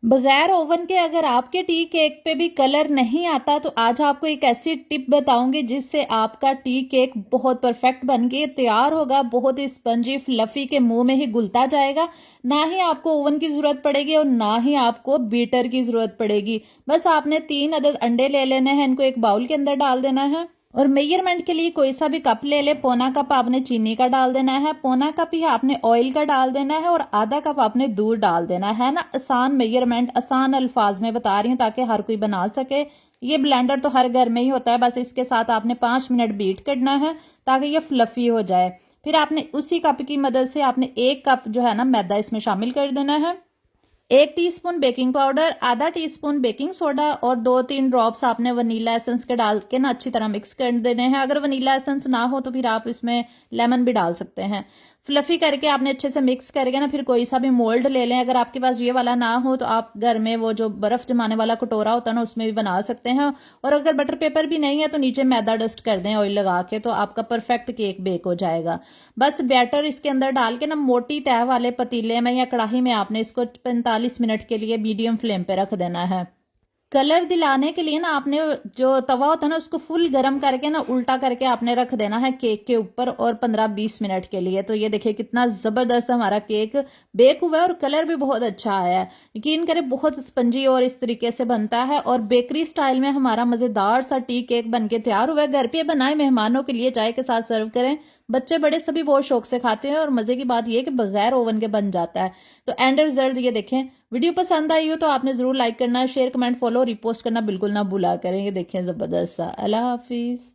बगैर ओवन के अगर आपके टी केक पे भी कलर नहीं आता तो आज आपको एक ऐसी टिप बताऊंगी जिससे आपका टी केक बहुत परफेक्ट बन के तैयार होगा, बहुत ही स्पंजी फ्लफी के मुंह में ही घुलता जाएगा। ना ही आपको ओवन की जरूरत पड़ेगी और ना ही आपको बीटर की जरूरत पड़ेगी। बस आपने 3 अदद अंडे ले लेने हैं, इनको एक बाउल के अंदर डाल देना है और मेजरमेंट के लिए कोई सा भी कप ले ले। पौना कप आपने चीनी का डाल देना है, पौना कप ही आपने ऑयल का डाल देना है और आधा कप आपने दूध डाल देना है ना। आसान मेजरमेंट, आसान अल्फाज में बता रही हूँ ताकि हर कोई बना सके। ये ब्लेंडर तो हर घर में ही होता है, बस इसके साथ आपने 5 मिनट बीट करना है ताकि ये फ्लफी हो जाए। फिर आपने उसी कप की मदद से आपने 1 कप जो है ना मैदा इसमें शामिल कर देना है। 1 टीस्पून बेकिंग पाउडर, आधा टीस्पून बेकिंग सोडा और 2-3 ड्रॉप्स आपने वनीला एसेंस के डाल के ना अच्छी तरह मिक्स कर देने हैं। अगर वनीला एसेंस ना हो तो फिर आप इसमें लेमन भी डाल सकते हैं। फ्लफी करके आपने अच्छे से मिक्स करके ना फिर कोई सा भी मोल्ड ले लें। अगर आपके पास ये वाला ना हो तो आप घर में वो जो बर्फ जमाने वाला कटोरा होता है ना उसमें भी बना सकते हैं। और अगर बटर पेपर भी नहीं है तो नीचे मैदा डस्ट कर दें ऑयल लगा के, तो आपका परफेक्ट केक बेक हो जाएगा। बस बैटर इसके अंदर डाल के ना मोटी तह वाले पतीले में या कढ़ाई में आपने इसको 45 मिनट के लिए मीडियम फ्लेम पे रख देना है। कलर दिलाने के लिए ना आपने जो तवा होता है ना उसको फुल गरम करके ना उल्टा करके आपने रख देना है केक के ऊपर और 15-20 मिनट के लिए। तो ये देखिए कितना जबरदस्त हमारा केक बेक हुआ है और कलर भी बहुत अच्छा आया है। यकीन करें बहुत स्पंजी और इस तरीके से बनता है और बेकरी स्टाइल में हमारा मजेदार सा टी केक बनके तैयार हुआ है। घर पे बनाए, मेहमानों के लिए चाय के साथ सर्व करें, बच्चे बड़े सभी बहुत शौक से खाते हैं और मजे की बात यह कि बगैर ओवन के बन जाता है। तो एंड रिजल्ट ये देखें। वीडियो पसंद आई हो तो आपने जरूर लाइक करना, शेयर, कमेंट, फॉलो, रिपोस्ट करना बिल्कुल ना भूला करें। ये देखें जबरदस्त सा। अल्लाह हाफिज।